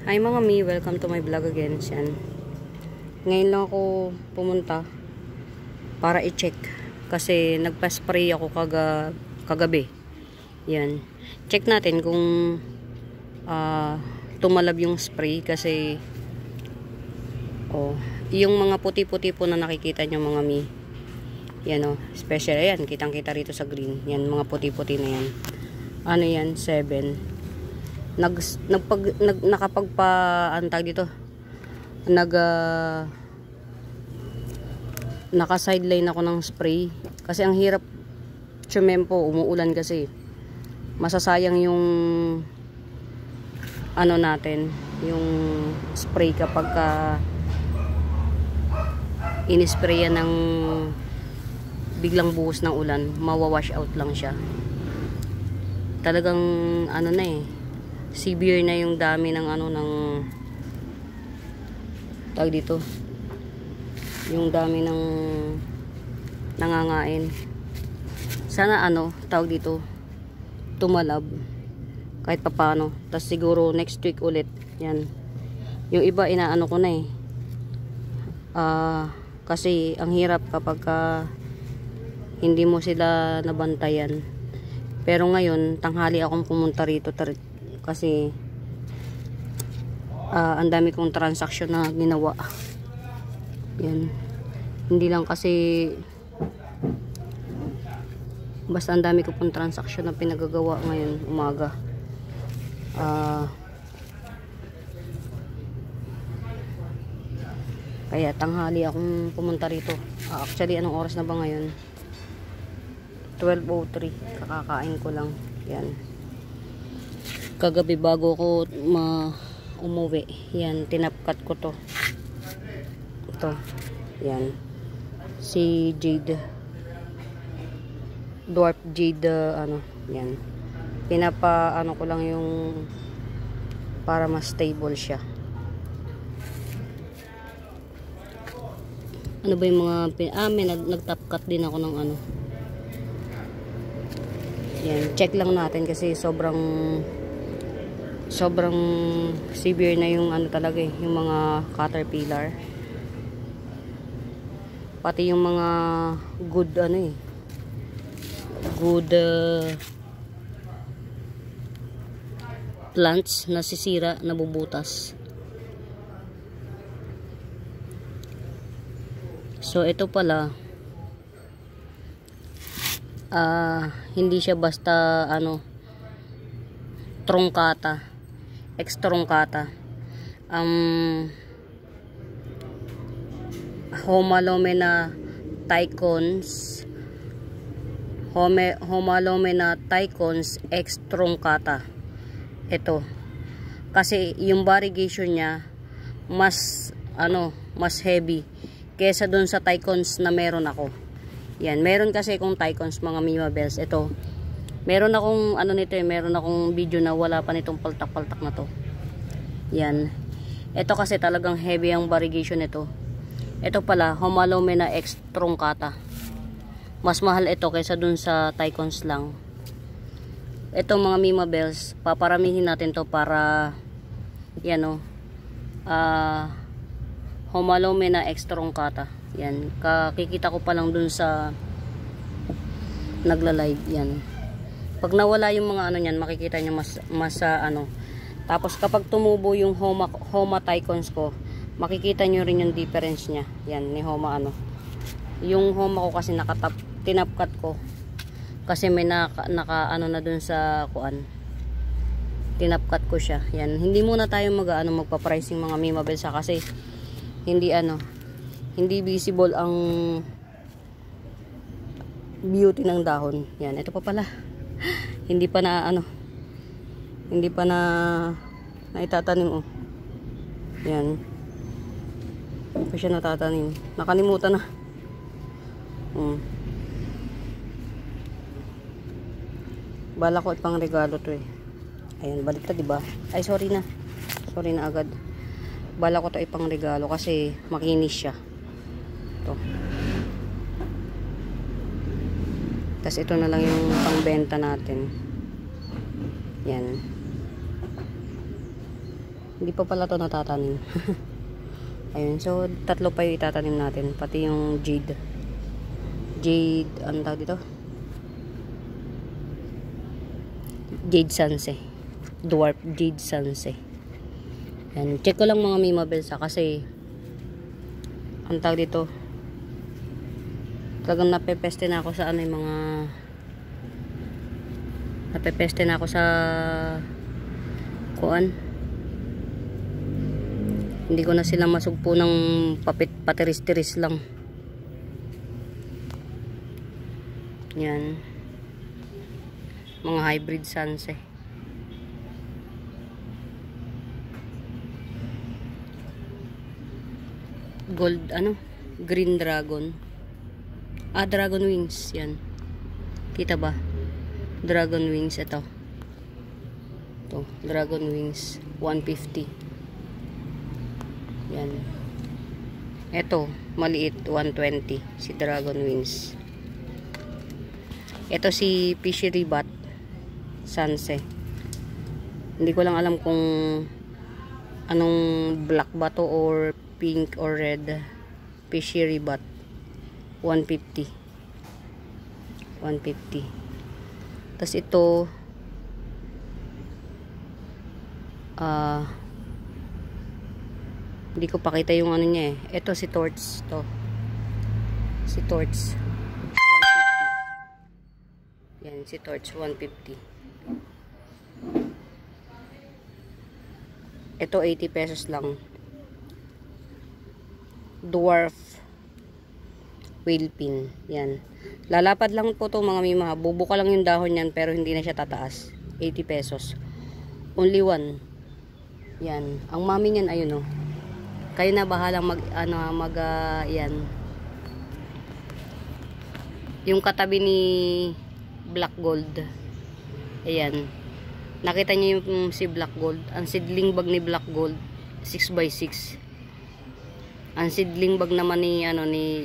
Hi mga mi, welcome to my vlog again. Yan. Ngayon lang ako pumunta para i-check kasi nagpa-spray ako kagabi. Yan. Check natin kung tumalab yung spray kasi yung mga puti-puti po na nakikita nyo mga mi. Yan special yan, kitang-kita rito sa green. Yan, mga puti-puti na yan. Ano yan? 7. Nakapagpa-antag dito. Naka-sideline ako ng spray kasi ang hirap tsumempo, umuulan kasi. Masasayang yung ano natin, yung spray kapag inisprayan ng biglang buhos ng ulan, mawawash out lang siya. Talagang ano na severe na yung dami ng ng tawag dito, yung dami ng nangangain. Sana tawag dito, tumalab kahit papano. Tas siguro next week ulit yan. Yung iba inaano ko na kasi ang hirap kapag hindi mo sila nabantayan. Pero ngayon tanghali akong pumunta rito kasi ang dami kong transaksyon na ginawa. Yan. Hindi lang kasi basta ang dami ko pong transaksyon na pinagagawa ngayon umaga. Kaya tanghali akong pumunta rito. Actually anong oras na ba ngayon? 12:03. Kakakain ko lang. Yan. Kagabi bago ko umuwi, yan, tinapkat ko to. Ito. Yan. Si Jade. Dwarf Jade, yan. Ko lang yung para mas stable siya. Ano ba yung mga may nagtapkat din ako ng yan, check lang natin kasi sobrang severe na yung talaga yung mga caterpillar. Pati yung mga good good plants nasisira, nabubutas. So ito pala hindi siya basta truncata, ex-truncata. Homalomena ticons, Homalomena ticons ex-truncata. Ito kasi yung variegation niya mas mas heavy kesa dun sa ticons na meron ako. Yan, meron kasi akong ticons mga Mima Bells. Ito, meron akong meron akong video na wala pa nitong paltak-paltak na to. Yan. Ito kasi talagang heavy ang variegation nito. Ito pala, Homalomena ex truncata. Mas mahal ito kaysa dun sa ticons lang. Ito mga Mima Bells, paparamihin natin to para yan Homalomena ex truncata. Yan, kakikita ko pa lang dun sa nagla-live. Yan, pag nawala yung mga niyan, makikita nyo mas tapos kapag tumubo yung Homa ticons ko, makikita nyo rin yung difference nya. Yan, ni Homa yung Homa ko kasi tinapkat ko kasi may naka na dun sa kuan, tinapkat ko siya. Yan, hindi muna tayo magpa-pricing mga Mima Bells kasi hindi visible ang beauty ng dahon. Yan, ito pa pala. Hindi pa na itatanim Yan. Hindi pa siya natatanim. Nakalimutan na. Bala ko ipang regalo to Ayan, baliktad diba? Ay, sorry na agad. Bala ko to ipang regalo kasi makinis siya. Tas ito na lang yung pangbenta natin. Yan. Hindi pa pala ito natatanim. Ayun, so tatlo pa yung itatanim natin, pati yung jade. Ano tawag dito? Jade Sanse. Dwarf Jade Sanse. Yan, check ko lang mga Mima Bells kasi ang tawag dito, talagang napepeste na ako sa ano yung mga napepeste na ako sa kuan. Hindi ko na sila masugpo ng patiris-tiris lang. Yan. Mga hybrid Sanse. Gold, green dragon. Dragon wings. Yan. Kita ba? Dragon wings ito. Ito, dragon wings. 150. Yan. Ito, maliit, 120. Si dragon wings. Ito si fishery bat Sanse. Hindi ko lang alam kung anong black ba to or pink or red. Fishery bat 150. 150. Tapos ito hindi ko pakita yung ano niya eh. Ito si torch to. Si torch 150. Yan si torch 150. Ito 80 pesos lang. Dwarf whale pin. Yan. Lalapad lang po to mga Mima. Bubuka lang yung dahon yan pero hindi na siya tataas. 80 pesos. Only one. Yan. Ang mami niyan ayun oh. Kayo na bahalang yan. Yung katabi ni black gold. Ayan. Nakita niyo yung si black gold. Ang seedling bag ni black gold 6x6. Ang seedling bag naman ni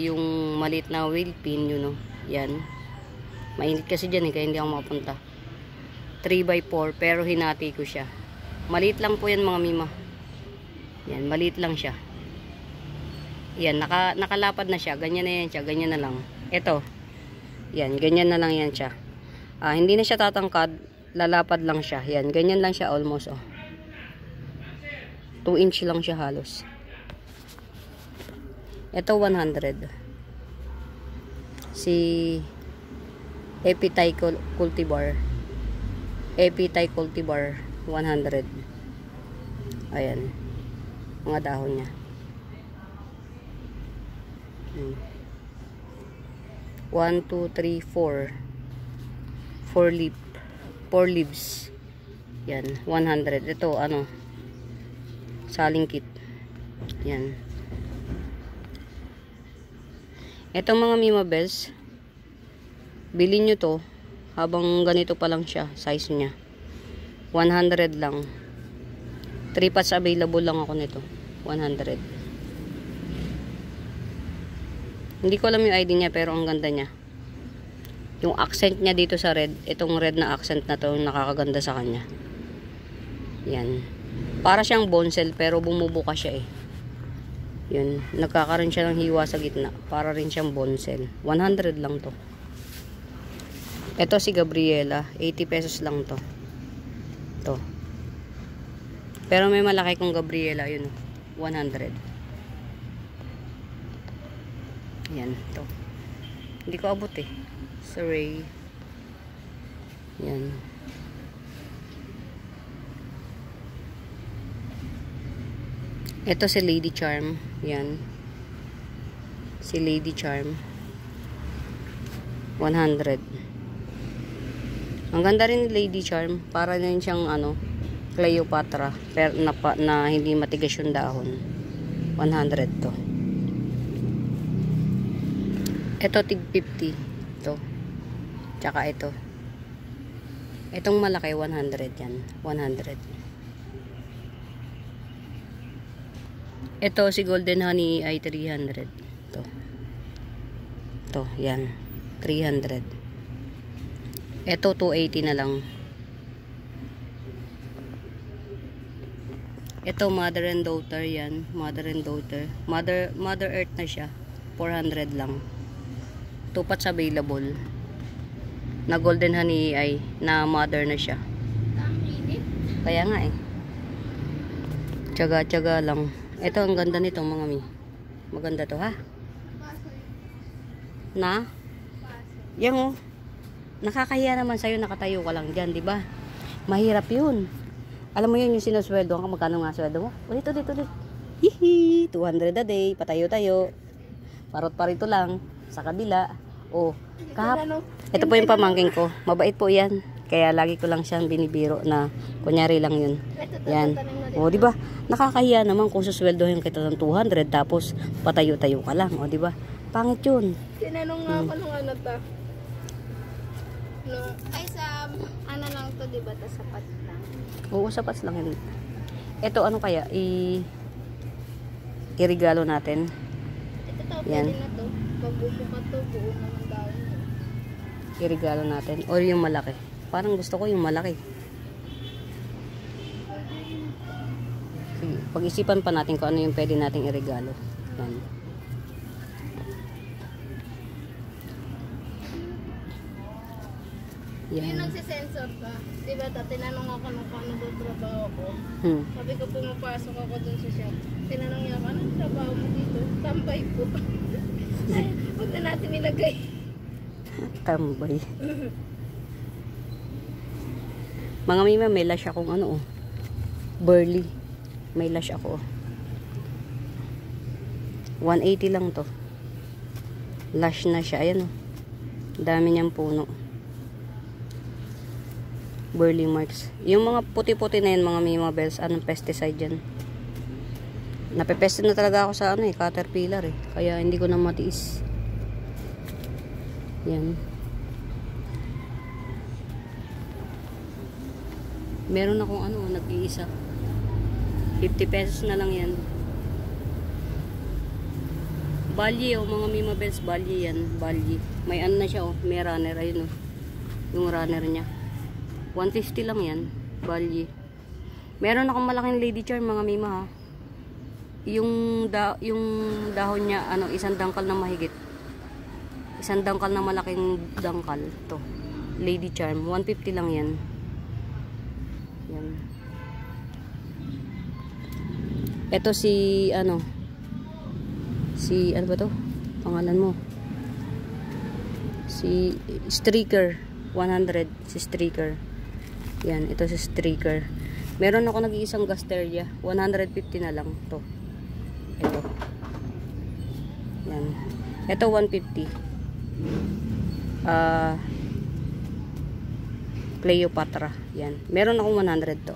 yung maliit na whale pin yun oh. Yan. Mainit kasi diyan kaya hindi ako makapunta. 3x4 pero hinati ko siya. Maliit lang po yan mga Mima. Yan, maliit lang siya. Yan, nakalapad na siya. Ganyan na yan siya, ganyan na lang. Ito. Yan, ganyan na lang yan siya. Hindi na siya tatangkad, lalapad lang siya. Yan, ganyan lang siya almost oh. 2 inch lang siya halos. Ito 100. Si Epithai cultivar. Epithai cultivar 100. Ayan. Mga dahon niya. 1, 2, 3, 4. 4 leaves. Yan, 100. Ito saling kit. Yan. Ito mga Mima Bells, bilhin nyo to habang ganito pa lang siya, size niya. 100 lang. 3 pots available lang ako nito. 100. Hindi ko alam yung ID niya pero ang ganda niya. Yung accent niya dito sa red, itong red na accent na to nakakaganda sa kanya. Yan. Para siyang bonsel pero bumubuka siya eh. Yun. Nagkakaroon siya ng hiwa sa gitna. Para rin siyang bonsel. 100 lang to. Ito si Gabriela. 80 pesos lang to. To. Pero may malaki kong Gabriela, yun, 100. Yan, to. Hindi ko abot eh. Sorry. Yan. Ito si Lady Charm. Yan. Si Lady Charm. 100. Ang ganda rin ni Lady Charm. Para rin siyang Cleopatra pero na hindi matigas yung dahon. 100 to. Ito tig 50 to. Tsaka ito. Itong malaki 100 yan. 100. Ito si Golden Honey ay 300 to. To, yan. 300. Ito 280 na lang. Ito, mother and daughter yan. Mother and daughter. Mother Earth na siya. 400 lang. 2 pots available. Na golden honey ay na mother na siya. Kaya nga eh. Tsaga-tsaga lang. Ito, ang ganda nito mga mi. Maganda to ha. Na? Yan oh. Nakakahiya naman sa'yo, nakatayo ka lang dyan, di ba? Mahirap yun. Alam mo yun yung sinusweldo ka, magkano nga sweldo mo? Ulit. Hihi, 200 a day, patayo-tayo. Parot-parito lang, sa kabila. Oh, ito po yung pamangking ko. Mabait po yan. Kaya lagi ko lang siyang binibiro na kunyari lang yun. Yan. O, di ba? Nakakahiya naman kung susweldohin kita ng 200 tapos patayo-tayo ka lang. O, di ba? Pangit yun. Tinanong nga ako nung ano ta. No, ay sa ano lang to, di ba? Sapat lang. Oo, sapat lang yun. Ito, ano kaya? I-regalo natin. Ito to, Yan. pwede na to. Magbumuka to, buo naman dahon mo. I-regalo natin. O yung malaki. Parang gusto ko yung malaki. Sige, pag-isipan pa natin kung ano yung pwede nating i-regalo. Yan. Yung Yan. nagsisensor ka, di ba? Tinanong ako nung paano doon trabaho ko. Sabi ko, pumapasok ako dun sa shop. Tinanong niya ako, anong trabaho mo dito? Tambay po. Huwag na natin nilagay. Tambay. Mga mima, may lash akong ano oh. Burley. May lash ako. 180 lang to. Lash na siya. Ayan oh. Dami niyang puno. Burley marks. Yung mga puti-puti na yan, mga mima bells, anong pesticide yan? Napepeste na talaga ako sa ano eh, caterpillar eh. Kaya hindi ko na matiis. Yan. Meron akong ano, nag-iisa. 50 pesos na lang yan. Balye oh, mga mima bells, balye yan. Balye. May ano na siya oh, may runner. Ayun oh. Yung runner niya. 150 lang yan. Balye. Meron akong malaking lady charm mga mima ha. Yung dahon niya, ano, isang dangkal na mahigit. Isang dangkal na malaking dangkal. To. Lady charm. 150 lang yan. Yan. Ito si, ano ba to? Pangalan mo. Si Streaker. 100. Si Streaker. Yan, ito si Streaker. Meron ako nag-iisang Gasteria. 150 na lang to. Ito. Yan. Ito 150. Cleopatra. Yan. Meron akong 100 to.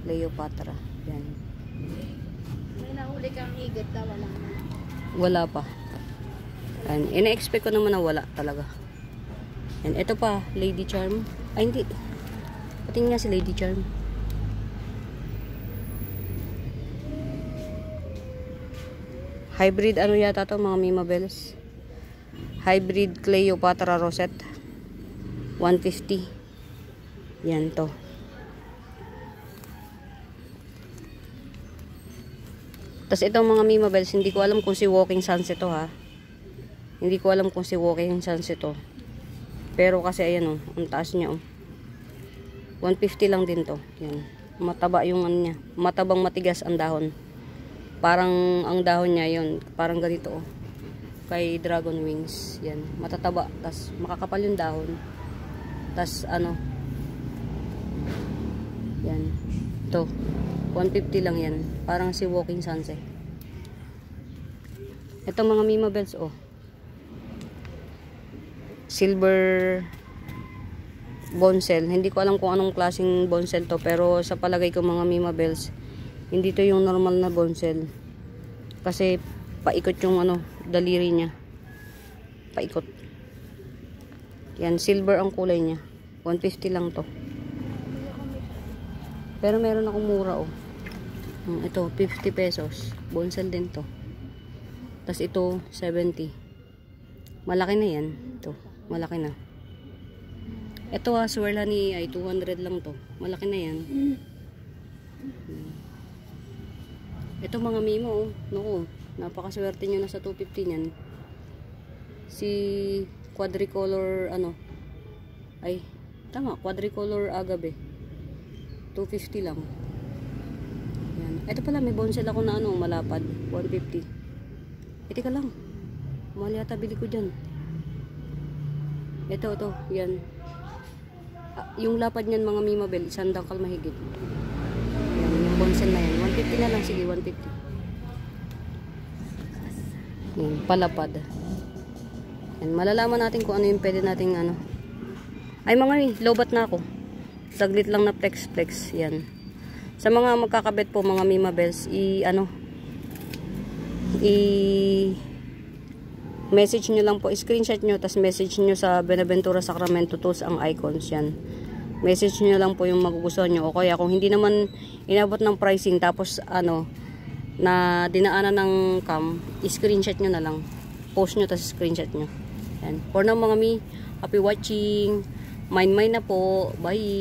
Cleopatra. Yan. May nahuli kang higit na wala na. Wala pa. Yan. Ina-expect ko naman na wala talaga. Yan. Ito pa, Lady Charm. Ay, hindi. Patingin nga si Lady Charm. Hybrid ano yata to mga mima bells. Hybrid Cleopatra Rosette. 150. Yan to. Tapos itong mga mima bells, hindi ko alam kung si Walking Sunset to ha. Hindi ko alam kung si Walking Sunset to. Pero kasi ayan oh, ang taas niya oh. 150 lang din to. Yan. Mataba yung ano niya. Matabang matigas ang dahon. Parang ang dahon niya yun. Parang ganito oh. Kay Dragon Wings. Yan. Matataba. Tas makakapal yung dahon. Tas ano. Yan. Ito. 150 lang yan. Parang si Walking Sunset. Ito mga mima bells oh. Silver bonsel. Hindi ko alam kung anong klaseng bonsel to, pero sa palagay ko mga mima bells, hindi to yung normal na bonsel. Kasi paikot yung ano, daliri niya. Paikot. Yan, silver ang kulay niya. 150 lang to. Pero meron akong mura oh. Ito, 50 pesos. Bonsel din to. Tapos ito, 70. Malaki na yan. Ito, malaki na. Ito swirl honey ay 200 lang to. Malaki na yan. Ito mga Mimo, oh. Naku, napakaswerte nyo na sa 250 niyan. Si quadricolor, ano, ay, tama, quadricolor agabe. 250 lang. Yan. Ito pala, may bonsel ako na ano, malapad. 150. Ito ka lang. Mahal yata bili ko dyan. Ito, yan. Yung lapad niyan mga Mimabel, isandang mahigit. Yan, yung bonsel na yan. 150 na lang, sige, 150. Yan, palapad. Yan, malalaman natin kung ano yung pwede nating ano. Ay mga lobat na ako. Saglit lang na flex. Yan. Sa mga magkakabit po mga Mimabels, message nyo lang po, screenshot nyo, tas message nyo sa Benaventura Sacramento Tools ang icons yan. Message nyo lang po yung magugustuhan nyo. O kaya kung hindi naman inabot ng pricing, tapos ano, na dinaanan ng cam, screenshot nyo na lang. Post nyo, tas screenshot nyo. Yan. For now mga mi, happy watching. Mine na po. Bye!